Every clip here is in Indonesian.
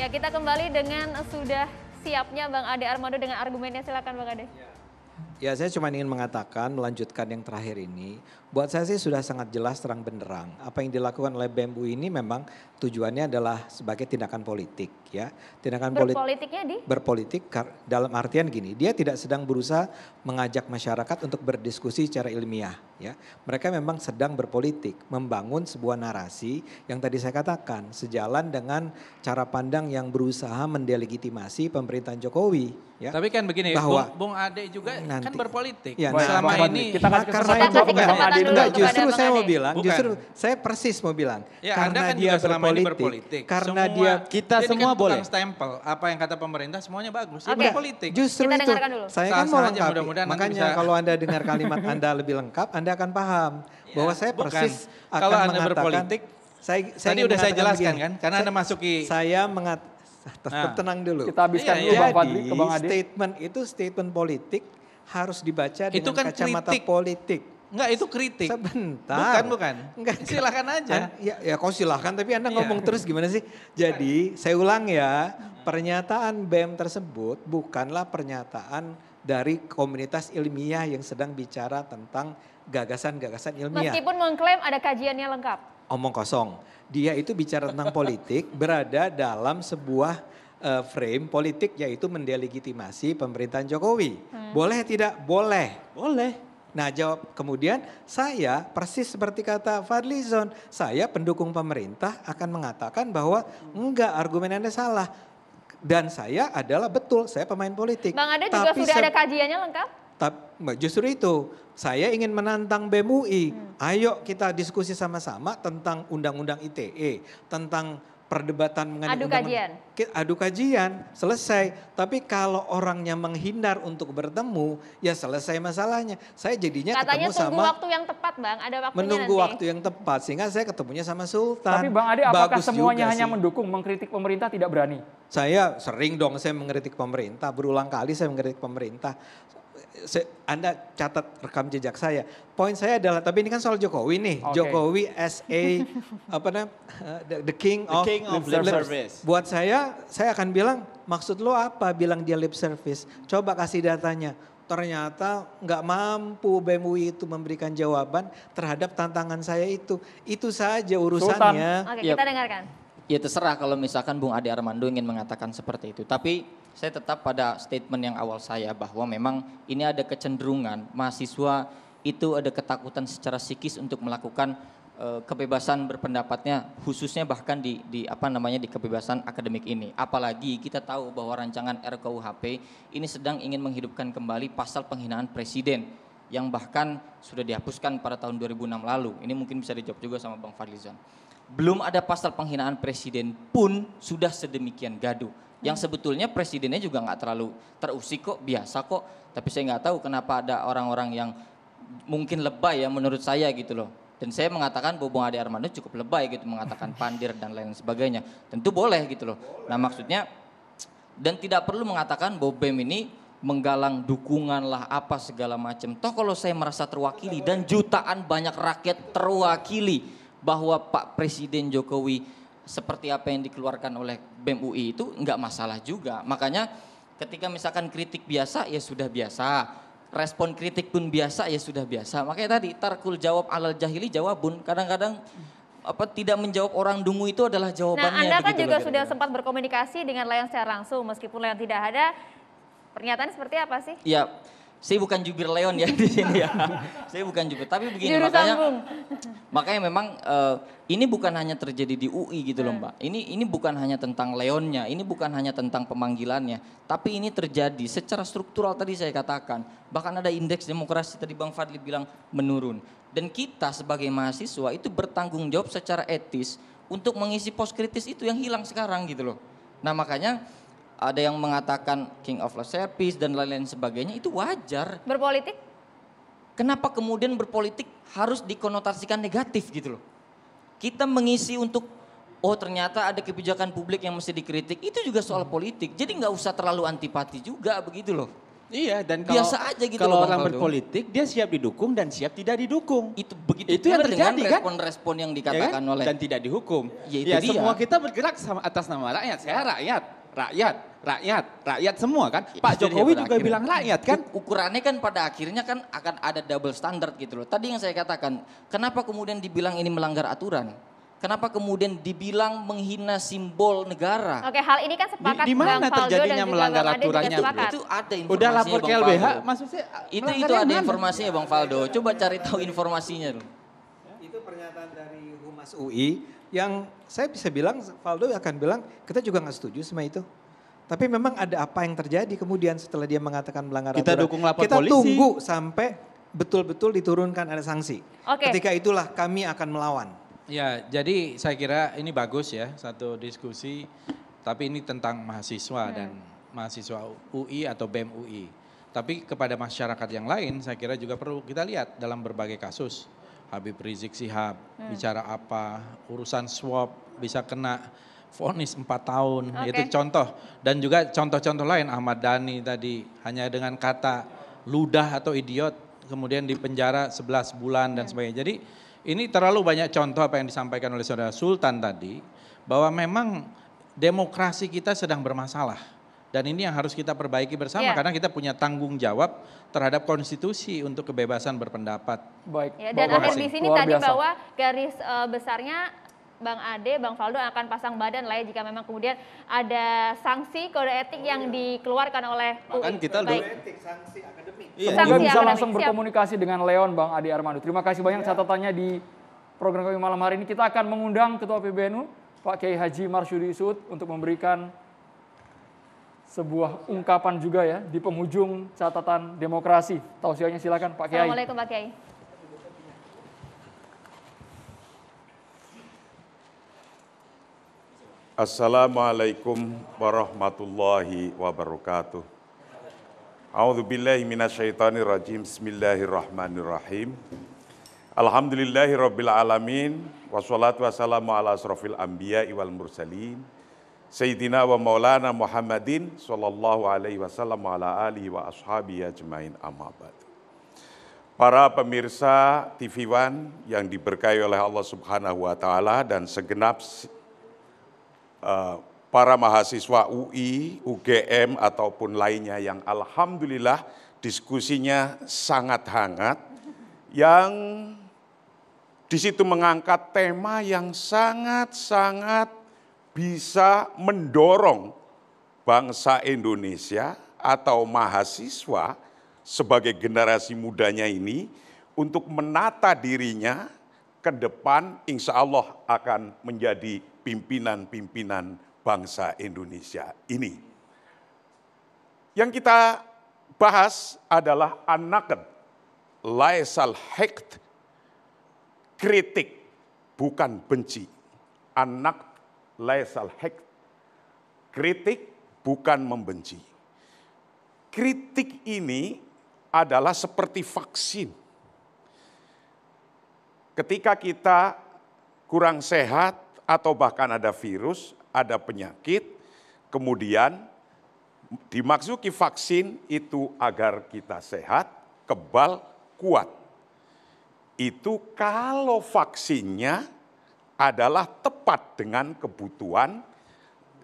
Ya, kita kembali dengan sudah siapnya Bang Ade Armando dengan argumennya. Silakan Bang Ade. Ya, saya cuma ingin mengatakan, melanjutkan yang terakhir ini. Buat saya sih sudah sangat jelas terang benderang. Apa yang dilakukan oleh BEM UI ini memang tujuannya adalah sebagai tindakan politik, ya. Tindakan Berpolitiknya di? berpolitik dalam artian gini, dia tidak sedang berusaha mengajak masyarakat untuk berdiskusi secara ilmiah, ya. Mereka memang sedang berpolitik, membangun sebuah narasi yang tadi saya katakan sejalan dengan cara pandang yang berusaha mendelegitimasi pemerintahan Jokowi, ya. Tapi kan begini, bahwa Bung Ade juga kan berpolitik. Ya, selama nah, ini kita kasih karena kesempatan itu Bang Ade dulu. enggak, kepada justru Bang saya Ade. mau bilang, Bukan. justru saya persis mau bilang, ya, karena Anda kan dia juga selama ini berpolitik. karena Semua, dia kita jadi semua kan boleh. tukang stempel, apa yang kata pemerintah semuanya bagus. Ini Oke. berpolitik. justru Kita itu dengarkan dulu. saya Sah-sah kan mau aja, lengkapi. mudah-mudahan nanti Makanya bisa- kalau Anda dengar kalimat Anda lebih lengkap, Anda akan paham bahwa saya bukan. persis akan Kalau Anda mengatakan. berpolitik, saya tadi ingin udah saya mengatakan jelaskan begini. kan, karena Anda masuki. Saya tenang dulu. Kita habiskan Iya, dulu iya. Bang Fadli ke Bang Ade. Statement itu statement politik harus dibaca Itu dengan kan kacamata kritik. politik. Enggak, itu kritik. Sebentar. Bukan. Enggak. Silakan aja. Ya kau silakan, tapi Anda Iya. ngomong terus gimana sih? Jadi saya ulang ya, pernyataan BEM tersebut bukanlah pernyataan dari komunitas ilmiah yang sedang bicara tentang gagasan-gagasan ilmiah. Meskipun mengklaim ada kajiannya lengkap. Omong kosong. Dia itu bicara tentang politik, berada dalam sebuah frame politik yaitu mendelegitimasi pemerintahan Jokowi. Boleh tidak? Boleh. Boleh. Nah jawab kemudian saya persis seperti kata Fadlizon, saya pendukung pemerintah akan mengatakan bahwa enggak, argumen Anda salah. Dan saya adalah betul, saya pemain politik. Bang Ade juga Tapi sudah ada kajiannya lengkap? Justru itu, saya ingin menantang BEM UI. Ayo kita diskusi sama-sama tentang undang-undang ITE, tentang perdebatan mengenai Adu kajian. Adu kajian, selesai. Tapi kalau orangnya menghindar untuk bertemu, ya selesai masalahnya. Saya jadinya Katanya ketemu tunggu sama waktu yang tepat Bang, ada waktunya menunggu nanti. waktu yang tepat sehingga saya ketemunya sama Sultan. Tapi Bang Ade, apakah Bagus semuanya juga hanya sih. mendukung, mengkritik pemerintah tidak berani? Saya sering dong saya mengkritik pemerintah, berulang kali saya mengkritik pemerintah. Anda catat rekam jejak saya. Poin saya adalah, tapi ini kan soal Jokowi nih. Oke. Jokowi as a the king of lip service. Buat saya akan bilang maksud lo apa? Bilang dia lip service. Coba kasih datanya. Ternyata nggak mampu BEM UI itu memberikan jawaban terhadap tantangan saya itu. Itu saja urusannya. Oke, Yap. kita dengarkan. Ya terserah kalau misalkan Bung Ade Armando ingin mengatakan seperti itu. Tapi saya tetap pada statement yang awal saya bahwa memang ini ada kecenderungan mahasiswa itu ada ketakutan secara psikis untuk melakukan kebebasan berpendapatnya, khususnya bahkan di kebebasan akademik ini. Apalagi kita tahu bahwa rancangan RKUHP ini sedang ingin menghidupkan kembali pasal penghinaan presiden yang bahkan sudah dihapuskan pada tahun 2006 lalu. Ini mungkin bisa dijawab juga sama Bang Fadlizon. Belum ada pasal penghinaan presiden pun sudah sedemikian gaduh. Yang sebetulnya presidennya juga nggak terlalu terusik kok, biasa kok. Tapi saya nggak tahu kenapa ada orang-orang yang mungkin lebay ya menurut saya gitu loh. Dan saya mengatakan bahwa Bung Ade Armando cukup lebay gitu, mengatakan pandir dan lain sebagainya. Tentu boleh gitu loh. Nah maksudnya, dan tidak perlu mengatakan bahwa BEM ini menggalang dukungan lah apa segala macam. Toh kalau saya merasa terwakili dan jutaan banyak rakyat terwakili bahwa Pak Presiden Jokowi seperti apa yang dikeluarkan oleh BEM UI itu enggak masalah juga. Makanya ketika misalkan kritik biasa ya sudah biasa, respon kritik pun biasa ya sudah biasa. Makanya tadi tarkul jawab alal jahili jawabun, kadang-kadang tidak menjawab orang dungu itu adalah jawabannya. Nah Anda kan begitu juga loh, sudah kira-kira. sempat berkomunikasi dengan Leon secara langsung, meskipun Leon tidak ada, pernyataannya seperti apa sih? Ya, saya bukan jubir Leon ya di sini ya. Saya bukan jubir, tapi begini Juru sambung. makanya memang ini bukan hanya terjadi di UI gitu loh Mbak. Ini bukan hanya tentang Leonnya, ini bukan hanya tentang pemanggilannya, tapi ini terjadi secara struktural tadi saya katakan. Bahkan ada indeks demokrasi tadi Bang Fadli bilang menurun. Dan kita sebagai mahasiswa itu bertanggung jawab secara etis untuk mengisi pos kritis itu yang hilang sekarang gitu loh. Nah makanya ada yang mengatakan king of love service dan lain-lain sebagainya, itu wajar. Berpolitik? Kenapa kemudian berpolitik harus dikonotasikan negatif gitu loh. Kita mengisi untuk, oh ternyata ada kebijakan publik yang mesti dikritik, itu juga soal politik. Jadi nggak usah terlalu antipati juga begitu loh. Iya, dan Biasa aja gitu kalau loh, Bang orang Faldo. berpolitik dia siap didukung dan siap tidak didukung. Itu begitu Itu yang pula dengan terjadi, kan? respon-respon yang Ya dikatakan kan? oleh Dan tidak dihukum. Ya, itu Ya, dia. semua kita bergerak sama atas nama rakyat. Saya rakyat semua kan. Ya, Pak itu dia Jokowi pada juga akhirnya. bilang rakyat kan. Ukurannya kan pada akhirnya kan akan ada double standard gitu loh. Tadi yang saya katakan, kenapa kemudian dibilang ini melanggar aturan? Kenapa kemudian dibilang menghina simbol negara? Oke, hal ini kan sepakat Di mana Bang Faldo terjadinya dan juga melanggar Bang Ade juga aturannya? sepakat. Itu ada informasinya Udah lapor ke Bang LBH, Faldo. maksudnya Itu melanggar yang ada mana? informasinya Bang Faldo. Coba cari tahu informasinya dulu. Itu pernyataan dari Humas UI yang saya bisa bilang, Faldo akan bilang kita juga nggak setuju sama itu. Tapi memang ada apa yang terjadi kemudian setelah dia mengatakan melanggar Kita aturan. dukung lapor kita polisi. tunggu sampai betul-betul diturunkan ada sanksi. Oke. Ketika itulah kami akan melawan. Ya, jadi saya kira ini bagus ya, satu diskusi, tapi ini tentang mahasiswa dan mahasiswa UI atau BEM UI. Tapi kepada masyarakat yang lain, saya kira juga perlu kita lihat dalam berbagai kasus. Habib Rizik Sihab, bicara apa, urusan swab bisa kena vonis 4 tahun, Oke. itu contoh. Dan juga contoh-contoh lain, Ahmad Dhani tadi, hanya dengan kata ludah atau idiot, kemudian dipenjara 11 bulan dan sebagainya. Jadi ini terlalu banyak contoh apa yang disampaikan oleh Saudara Sultan tadi, bahwa memang demokrasi kita sedang bermasalah. Dan ini yang harus kita perbaiki bersama, Iya. karena kita punya tanggung jawab terhadap konstitusi untuk kebebasan berpendapat. Baik. Ya, dan Bapak akhir di Masih, sini luar tadi biasa. bahwa garis besarnya Bang Ade, Bang Faldo akan pasang badan lah ya jika memang kemudian ada sanksi kode etik yang dikeluarkan oleh Bahkan UI. kita Baik. sanksi akademik. Iya. Semoga Sanksi bisa akademik, langsung siap. berkomunikasi dengan Leon, Bang Ade Armando. Terima kasih banyak catatannya di program kami malam hari ini. Kita akan mengundang Ketua PBNU, Pak Kiai Haji Marsudi Suud, untuk memberikan sebuah ungkapan juga ya di penghujung catatan demokrasi. Tausiahnya silakan Pak Kiai. Assalamualaikum Pak Kiai. Assalamualaikum warahmatullahi wabarakatuh. A'udzu billahi minasyaitonir rajim. Bismillahirrahmanirrahim. Alhamdulillahirabbil alamin wassalatu wassalamu ala asrofil anbiya'i wal mursalin sayyidina wa maulana Muhammadin sallallahu alaihi wasallam wa ala alihi wa ashabihi ajmain amma ba'du. Para pemirsa TV One yang diberkahi oleh Allah Subhanahu wa taala dan segenap para mahasiswa UI, UGM ataupun lainnya yang alhamdulillah diskusinya sangat hangat, yang di situ mengangkat tema yang sangat-sangat bisa mendorong bangsa Indonesia atau mahasiswa sebagai generasi mudanya ini untuk menata dirinya ke depan, insya Allah akan menjadi pimpinan-pimpinan bangsa Indonesia ini. Yang kita bahas adalah an-naqd laisal hiqd, kritik bukan benci. An-naqd laisal hiqd, kritik bukan membenci. Kritik ini adalah seperti vaksin. Ketika kita kurang sehat atau bahkan ada virus, ada penyakit, kemudian dimasuki vaksin itu agar kita sehat, kebal, kuat. Itu kalau vaksinnya adalah tepat dengan kebutuhan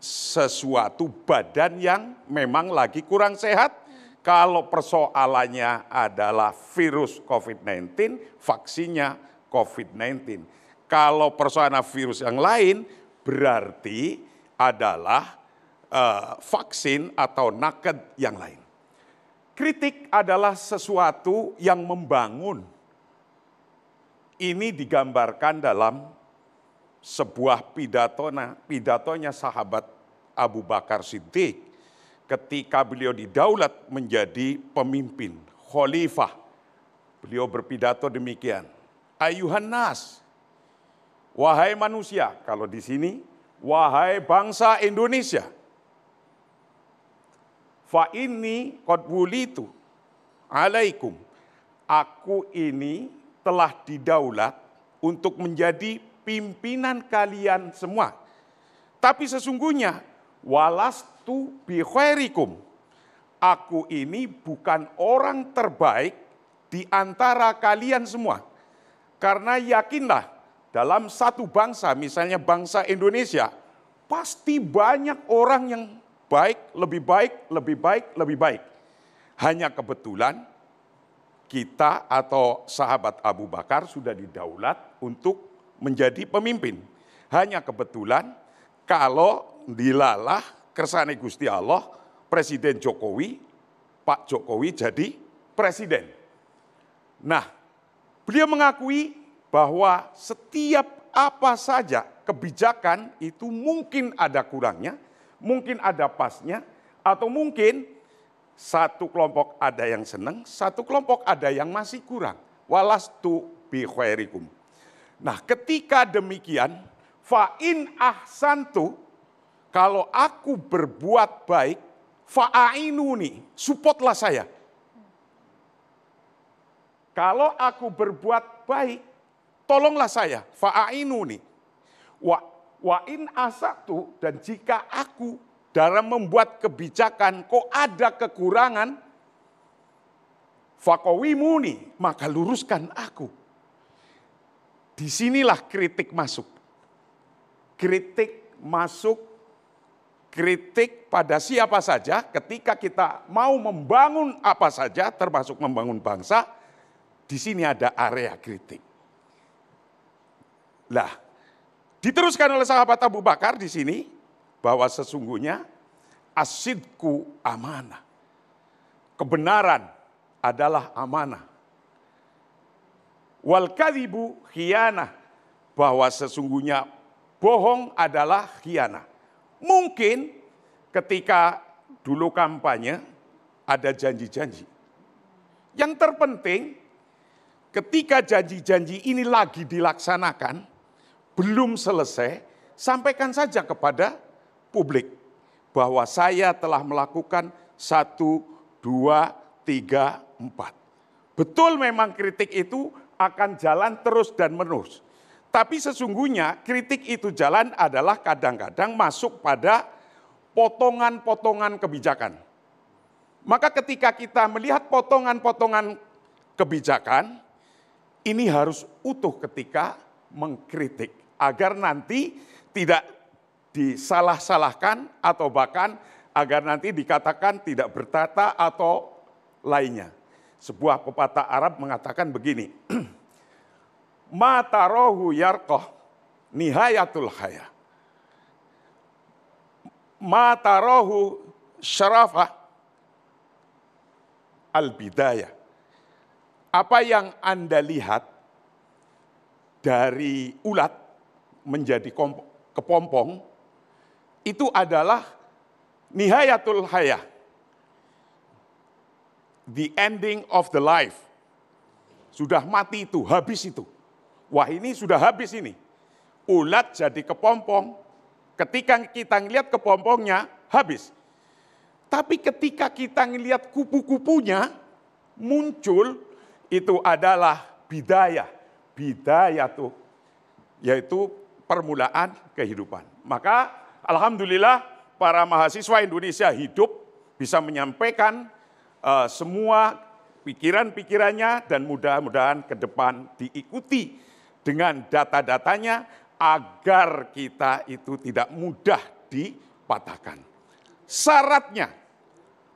sesuatu badan yang memang lagi kurang sehat. Kalau persoalannya adalah virus COVID-19, vaksinnya COVID-19. Kalau persoalan virus yang lain berarti adalah vaksin atau naked yang lain. Kritik adalah sesuatu yang membangun. Ini digambarkan dalam sebuah pidatonya sahabat Abu Bakar Siddiq ketika beliau didaulat menjadi pemimpin, khalifah. Beliau berpidato demikian, ayuhan nas, wahai manusia, kalau di sini, wahai bangsa Indonesia. Fa inni qad wulitu alaikum. Aku ini telah didaulat untuk menjadi pimpinan kalian semua. Tapi sesungguhnya walastu bi khairikum. aku ini bukan orang terbaik di antara kalian semua. Karena yakinlah, dalam satu bangsa, misalnya bangsa Indonesia, pasti banyak orang yang baik, lebih baik, lebih baik, lebih baik. Hanya kebetulan kita atau sahabat Abu Bakar sudah didaulat untuk menjadi pemimpin. Hanya kebetulan kalau dilalah kersane Gusti Allah, Presiden Jokowi, Pak Jokowi jadi presiden. Nah, beliau mengakui bahwa setiap apa saja kebijakan itu mungkin ada kurangnya, mungkin ada pasnya, atau mungkin satu kelompok ada yang senang, satu kelompok ada yang masih kurang. Walastu bi khairikum. Nah, ketika demikian, fa in ahsantu, kalau aku berbuat baik, fa'ainuni, supportlah saya. Kalau aku berbuat baik, tolonglah saya, fa'ainuni. Wa in asatu, dan jika aku dalam membuat kebijakan kok ada kekurangan, faqawimuni, maka luruskan aku. Disinilah kritik masuk. Kritik masuk, kritik pada siapa saja ketika kita mau membangun apa saja, termasuk membangun bangsa, di sini ada area kritik. Lah, diteruskan oleh sahabat Abu Bakar di sini, bahwa sesungguhnya asidku amanah. Kebenaran adalah amanah. Wal kadhibu khianah, bahwa sesungguhnya bohong adalah khianah. Mungkin ketika dulu kampanye ada janji-janji. Yang terpenting ketika janji-janji ini lagi dilaksanakan, belum selesai, sampaikan saja kepada publik bahwa saya telah melakukan 1, 2, 3, 4. Betul memang kritik itu akan jalan terus dan menerus. Tapi sesungguhnya kritik itu jalan adalah kadang-kadang masuk pada potongan-potongan kebijakan. Maka ketika kita melihat potongan-potongan kebijakan, ini harus utuh ketika mengkritik. Agar nanti tidak disalah-salahkan atau bahkan agar nanti dikatakan tidak bertata atau lainnya. Sebuah pepatah Arab mengatakan begini, ma tarohu yarqah nihayatul haya. Ma tarohu syarafah al-bidayah. Apa yang Anda lihat dari ulat menjadi kepompong, itu adalah nihayatul hayah. The ending of the life. Sudah mati itu, habis itu. Wah, ini sudah habis ini. Ulat jadi kepompong. Ketika kita ngelihat kepompongnya, habis. Tapi ketika kita ngelihat kupu-kupunya, muncul, itu adalah bidayah. Bidayah tuh, yaitu permulaan kehidupan. Maka alhamdulillah para mahasiswa Indonesia hidup bisa menyampaikan semua pikiran-pikirannya dan mudah-mudahan ke depan diikuti dengan data-datanya agar kita itu tidak mudah dipatahkan. Syaratnya,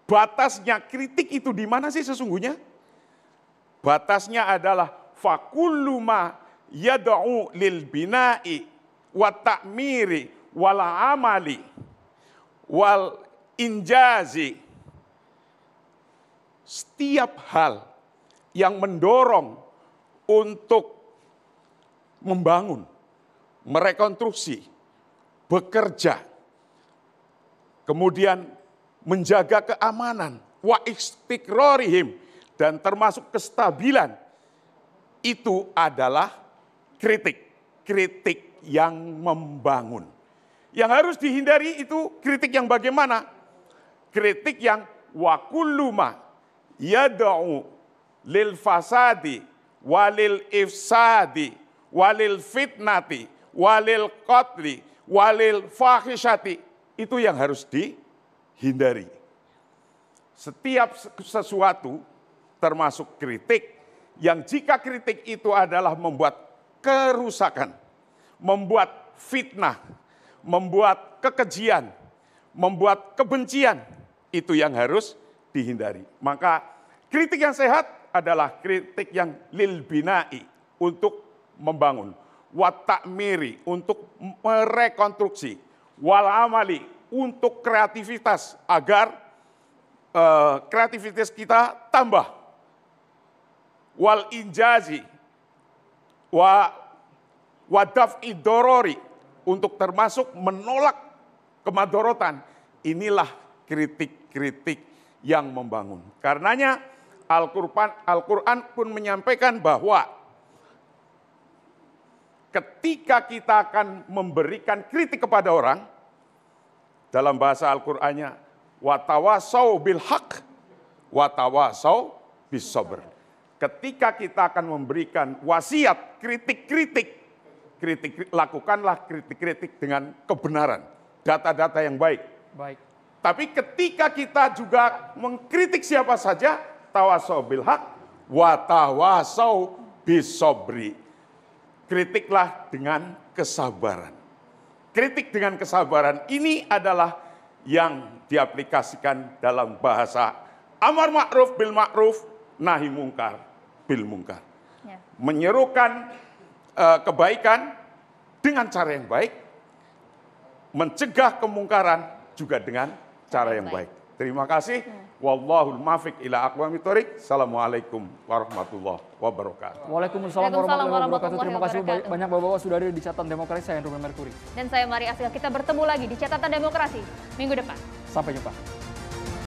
batasnya kritik itu di mana sih sesungguhnya? Batasnya adalah fakullu ma yad'u lil bina'i wa ta'miri wal amali wal injazi. Setiap hal yang mendorong untuk membangun, merekonstruksi, bekerja, kemudian menjaga keamanan, wa istiqrarihim, dan termasuk kestabilan, itu adalah kritik. Kritik yang membangun. Yang harus dihindari itu kritik yang bagaimana? Kritik yang wa kullu ma yad'u lil fasadi walil ifsadi walil fitnati walil qatli walil fahisyati, itu yang harus dihindari. setiap sesuatu termasuk kritik, yang jika kritik itu adalah membuat kerusakan, membuat fitnah, membuat kekejian, membuat kebencian, itu yang harus dihindari. Maka kritik yang sehat adalah kritik yang lil binai, untuk membangun, wa ta'miri, untuk merekonstruksi, wal amali, untuk kreativitas, agar kreativitas kita tambah, wal injazi, wa daf'i dorori, untuk termasuk menolak kemadorotan. Inilah kritik-kritik yang membangun. Karenanya Al-Quran pun menyampaikan bahwa ketika kita akan memberikan kritik kepada orang, dalam bahasa Al-Qur'annya, watawasau bil haq, watawasau bis sabr. Ketika kita akan memberikan wasiat, kritik-kritik, lakukanlah kritik-kritik dengan kebenaran, data-data yang baik. Baik. Tapi ketika kita juga mengkritik siapa saja, tawasau bil haq, watawasau bis sabri. Kritiklah dengan kesabaran. Kritik dengan kesabaran ini adalah yang diaplikasikan dalam bahasa amar ma'ruf bil ma'ruf, nahi mungkar bil mungkar. Ya. Menyerukan kebaikan dengan cara yang baik, mencegah kemungkaran juga dengan cara yang baik. Terima kasih. Wallahul muwaffiq ila aqwamit thoriq. Assalamualaikum warahmatullahi wabarakatuh. Waalaikumsalam warahmatullahi wabarakatuh. Terima kasih banyak Bapak-Bapak sudah hadir di Catatan Demokrasi. Saya Ruben Merkuri. Dan saya Mari Asga. Kita bertemu lagi di Catatan Demokrasi minggu depan. Sampai jumpa.